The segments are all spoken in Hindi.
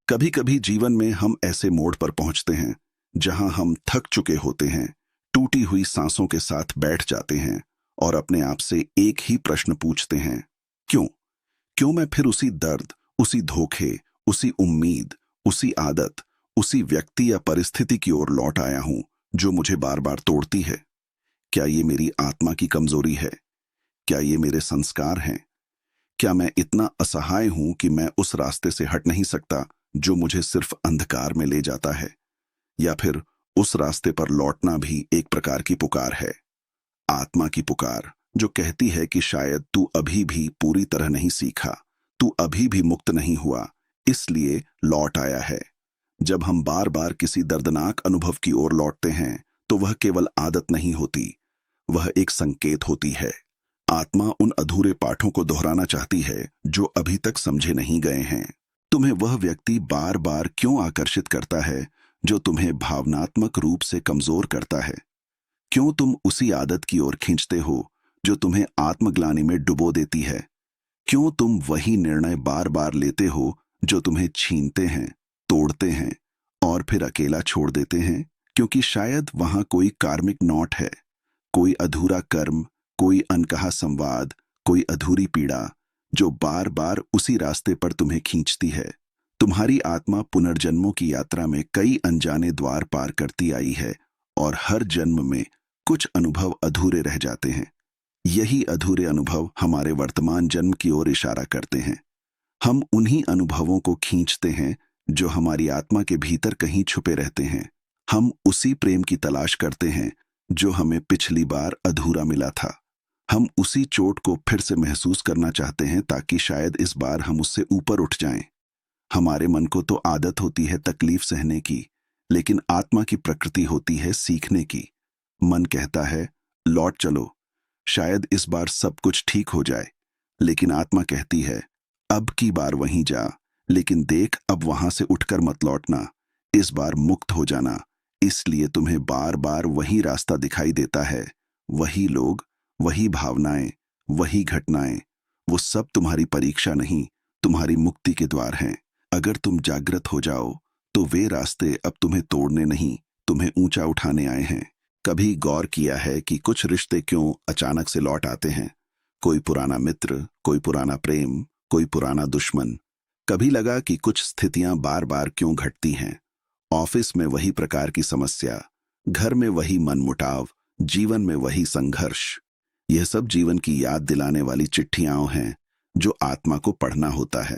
कभी कभी जीवन में हम ऐसे मोड़ पर पहुंचते हैं जहां हम थक चुके होते हैं, टूटी हुई सांसों के साथ बैठ जाते हैं और अपने आप से एक ही प्रश्न पूछते हैं, क्यों? क्यों मैं फिर उसी दर्द, उसी धोखे, उसी उम्मीद, उसी आदत, उसी व्यक्ति या परिस्थिति की ओर लौट आया हूं जो मुझे बार बार तोड़ती है? क्या ये मेरी आत्मा की कमजोरी है? क्या ये मेरे संस्कार हैं? क्या मैं इतना असहाय हूं कि मैं उस रास्ते से हट नहीं सकता जो मुझे सिर्फ अंधकार में ले जाता है? या फिर उस रास्ते पर लौटना भी एक प्रकार की पुकार है, आत्मा की पुकार, जो कहती है कि शायद तू अभी भी पूरी तरह नहीं सीखा, तू अभी भी मुक्त नहीं हुआ, इसलिए लौट आया है। जब हम बार बार किसी दर्दनाक अनुभव की ओर लौटते हैं तो वह केवल आदत नहीं होती, वह एक संकेत होती है। आत्मा उन अधूरे पाठों को दोहराना चाहती है जो अभी तक समझे नहीं गए हैं। तुम्हें वह व्यक्ति बार बार क्यों आकर्षित करता है जो तुम्हें भावनात्मक रूप से कमजोर करता है? क्यों तुम उसी आदत की ओर खींचते हो जो तुम्हें आत्मग्लानि में डुबो देती है? क्यों तुम वही निर्णय बार बार लेते हो जो तुम्हें छीनते हैं, तोड़ते हैं और फिर अकेला छोड़ देते हैं? क्योंकि शायद वहां कोई कार्मिक नोट है, कोई अधूरा कर्म, कोई अनकहा संवाद, कोई अधूरी पीड़ा जो बार बार उसी रास्ते पर तुम्हें खींचती है। तुम्हारी आत्मा पुनर्जन्मों की यात्रा में कई अनजाने द्वार पार करती आई है और हर जन्म में कुछ अनुभव अधूरे रह जाते हैं। यही अधूरे अनुभव हमारे वर्तमान जन्म की ओर इशारा करते हैं। हम उन्हीं अनुभवों को खींचते हैं जो हमारी आत्मा के भीतर कहीं छुपे रहते हैं। हम उसी प्रेम की तलाश करते हैं जो हमें पिछली बार अधूरा मिला था। हम उसी चोट को फिर से महसूस करना चाहते हैं ताकि शायद इस बार हम उससे ऊपर उठ जाएं। हमारे मन को तो आदत होती है तकलीफ सहने की, लेकिन आत्मा की प्रकृति होती है सीखने की। मन कहता है, लौट चलो, शायद इस बार सब कुछ ठीक हो जाए। लेकिन आत्मा कहती है, अब की बार वहीं जा, लेकिन देख अब वहां से उठकर मत लौटना, इस बार मुक्त हो जाना। इसलिए तुम्हें बार बार वही रास्ता दिखाई देता है, वही लोग, वही भावनाएं, वही घटनाएं। वो सब तुम्हारी परीक्षा नहीं, तुम्हारी मुक्ति के द्वार हैं। अगर तुम जागृत हो जाओ तो वे रास्ते अब तुम्हें तोड़ने नहीं, तुम्हें ऊंचा उठाने आए हैं। कभी गौर किया है कि कुछ रिश्ते क्यों अचानक से लौट आते हैं? कोई पुराना मित्र, कोई पुराना प्रेम, कोई पुराना दुश्मन। कभी लगा कि कुछ स्थितियां बार बार क्यों घटती हैं? ऑफिस में वही प्रकार की समस्या, घर में वही मनमुटाव, जीवन में वही संघर्ष। यह सब जीवन की याद दिलाने वाली चिट्ठियां हैं जो आत्मा को पढ़ना होता है।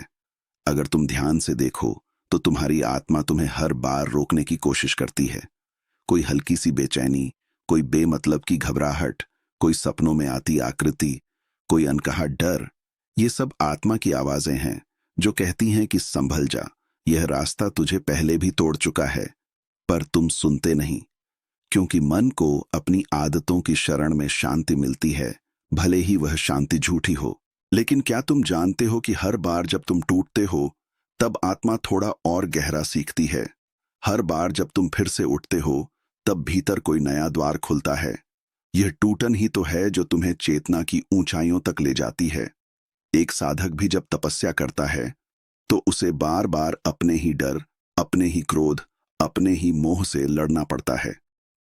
अगर तुम ध्यान से देखो तो तुम्हारी आत्मा तुम्हें हर बार रोकने की कोशिश करती है। कोई हल्की सी बेचैनी, कोई बेमतलब की घबराहट, कोई सपनों में आती आकृति, कोई अनकहा डर। ये सब आत्मा की आवाजें हैं जो कहती हैं कि संभल जा, यह रास्ता तुझे पहले भी तोड़ चुका है। पर तुम सुनते नहीं, क्योंकि मन को अपनी आदतों की शरण में शांति मिलती है, भले ही वह शांति झूठी हो। लेकिन क्या तुम जानते हो कि हर बार जब तुम टूटते हो तब आत्मा थोड़ा और गहरा सीखती है? हर बार जब तुम फिर से उठते हो तब भीतर कोई नया द्वार खुलता है। यह टूटन ही तो है जो तुम्हें चेतना की ऊंचाइयों तक ले जाती है। एक साधक भी जब तपस्या करता है तो उसे बार बार अपने ही डर, अपने ही क्रोध, अपने ही मोह से लड़ना पड़ता है।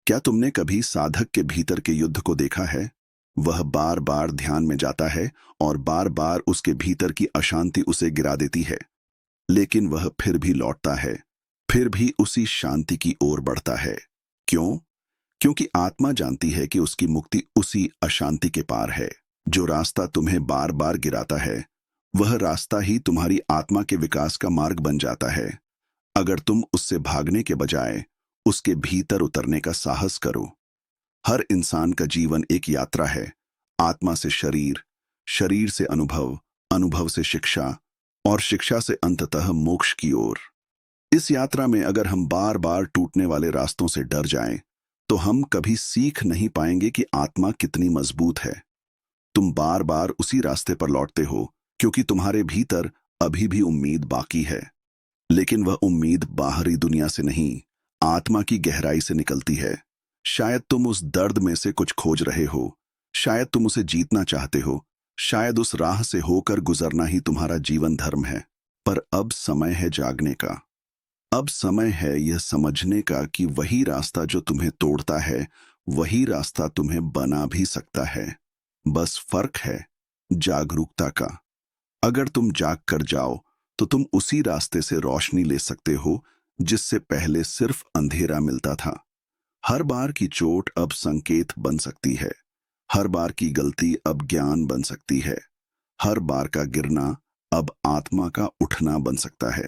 क्या तुमने कभी साधक के भीतर के युद्ध को देखा है? वह बार बार ध्यान में जाता है और बार बार उसके भीतर की अशांति उसे गिरा देती है, लेकिन वह फिर भी लौटता है, फिर भी उसी शांति की ओर बढ़ता है। क्यों? क्योंकि आत्मा जानती है कि उसकी मुक्ति उसी अशांति के पार है। जो रास्ता तुम्हें बार बार गिराता है वह रास्ता ही तुम्हारी आत्मा के विकास का मार्ग बन जाता है। अगर तुम उससे भागने के बजाय उसके भीतर उतरने का साहस करो। हर इंसान का जीवन एक यात्रा है, आत्मा से शरीर, शरीर से अनुभव, अनुभव से शिक्षा और शिक्षा से अंततः मोक्ष की ओर। इस यात्रा में अगर हम बार बार टूटने वाले रास्तों से डर जाएं, तो हम कभी सीख नहीं पाएंगे कि आत्मा कितनी मजबूत है। तुम बार बार उसी रास्ते पर लौटते हो क्योंकि तुम्हारे भीतर अभी भी उम्मीद बाकी है, लेकिन वह उम्मीद बाहरी दुनिया से नहीं, आत्मा की गहराई से निकलती है। शायद तुम उस दर्द में से कुछ खोज रहे हो, शायद तुम उसे जीतना चाहते हो, शायद उस राह से होकर गुजरना ही तुम्हारा जीवन धर्म है। पर अब समय है जागने का। अब समय है यह समझने का कि वही रास्ता जो तुम्हें तोड़ता है, वही रास्ता तुम्हें बना भी सकता है। बस फर्क है जागरूकता का। अगर तुम जाग कर जाओ, तो तुम उसी रास्ते से रोशनी ले सकते हो जिससे पहले सिर्फ अंधेरा मिलता था। हर बार की चोट अब संकेत बन सकती है। हर बार की गलती अब ज्ञान बन सकती है। हर बार का गिरना अब आत्मा का उठना बन सकता है।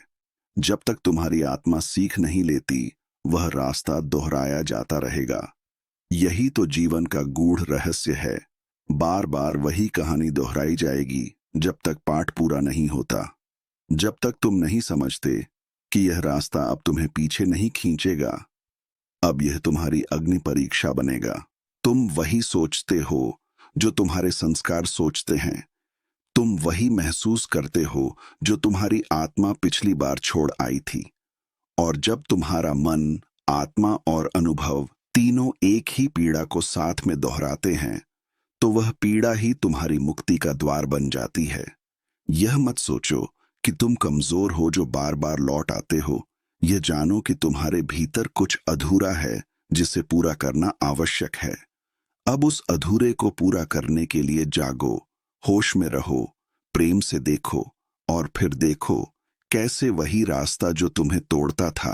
जब तक तुम्हारी आत्मा सीख नहीं लेती, वह रास्ता दोहराया जाता रहेगा। यही तो जीवन का गूढ़ रहस्य है। बार बार वही कहानी दोहराई जाएगी जब तक पाठ पूरा नहीं होता। जब तक तुम नहीं समझते कि यह रास्ता अब तुम्हें पीछे नहीं खींचेगा, अब यह तुम्हारी अग्नि परीक्षा बनेगा। तुम वही सोचते हो जो तुम्हारे संस्कार सोचते हैं। तुम वही महसूस करते हो जो तुम्हारी आत्मा पिछली बार छोड़ आई थी। और जब तुम्हारा मन, आत्मा और अनुभव तीनों एक ही पीड़ा को साथ में दोहराते हैं, तो वह पीड़ा ही तुम्हारी मुक्ति का द्वार बन जाती है। यह मत सोचो कि तुम कमजोर हो जो बार बार लौट आते हो। यह जानो कि तुम्हारे भीतर कुछ अधूरा है जिसे पूरा करना आवश्यक है। अब उस अधूरे को पूरा करने के लिए जागो, होश में रहो, प्रेम से देखो, और फिर देखो कैसे वही रास्ता जो तुम्हें तोड़ता था,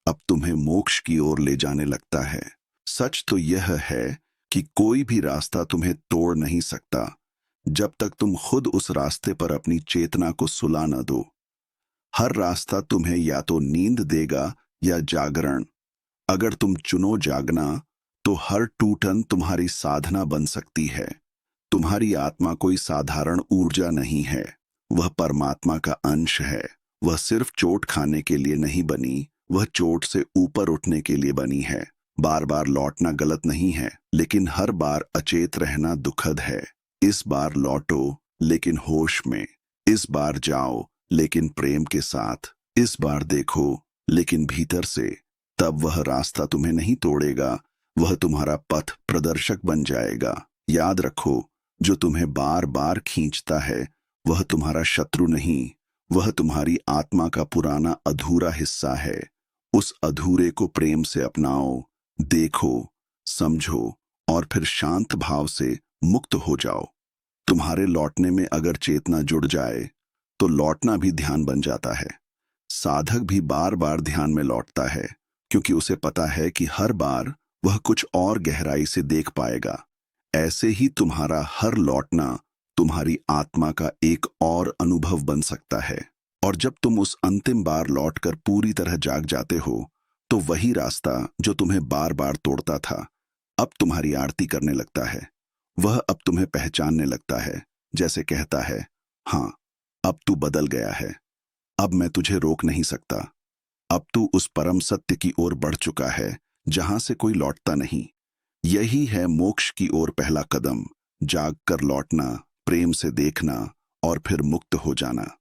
अब तुम्हें मोक्ष की ओर ले जाने लगता है। सच तो यह है कि कोई भी रास्ता तुम्हें तोड़ नहीं सकता जब तक तुम खुद उस रास्ते पर अपनी चेतना को सुला न दो। हर रास्ता तुम्हें या तो नींद देगा या जागरण। अगर तुम चुनो जागना, तो हर टूटन तुम्हारी साधना बन सकती है। तुम्हारी आत्मा कोई साधारण ऊर्जा नहीं है, वह परमात्मा का अंश है। वह सिर्फ चोट खाने के लिए नहीं बनी, वह चोट से ऊपर उठने के लिए बनी है। बार बार लौटना गलत नहीं है, लेकिन हर बार अचेत रहना दुखद है। इस बार लौटो, लेकिन होश में। इस बार जाओ, लेकिन प्रेम के साथ। इस बार देखो, लेकिन भीतर से। तब वह रास्ता तुम्हें नहीं तोड़ेगा, वह तुम्हारा पथ प्रदर्शक बन जाएगा। याद रखो, जो तुम्हें बार बार खींचता है, वह तुम्हारा शत्रु नहीं, वह तुम्हारी आत्मा का पुराना अधूरा हिस्सा है। उस अधूरे को प्रेम से अपनाओ, देखो, समझो, और फिर शांत भाव से मुक्त हो जाओ। तुम्हारे लौटने में अगर चेतना जुड़ जाए, तो लौटना भी ध्यान बन जाता है। साधक भी बार बार ध्यान में लौटता है, क्योंकि उसे पता है कि हर बार वह कुछ और गहराई से देख पाएगा। ऐसे ही तुम्हारा हर लौटना तुम्हारी आत्मा का एक और अनुभव बन सकता है। और जब तुम उस अंतिम बार लौटकर पूरी तरह जाग जाते हो, तो वही रास्ता जो तुम्हें बार बार तोड़ता था, अब तुम्हारी आरती करने लगता है। वह अब तुम्हें पहचानने लगता है, जैसे कहता है, हाँ, अब तू बदल गया है, अब मैं तुझे रोक नहीं सकता। अब तू उस परम सत्य की ओर बढ़ चुका है जहां से कोई लौटता नहीं। यही है मोक्ष की ओर पहला कदम, जाग कर लौटना, प्रेम से देखना, और फिर मुक्त हो जाना।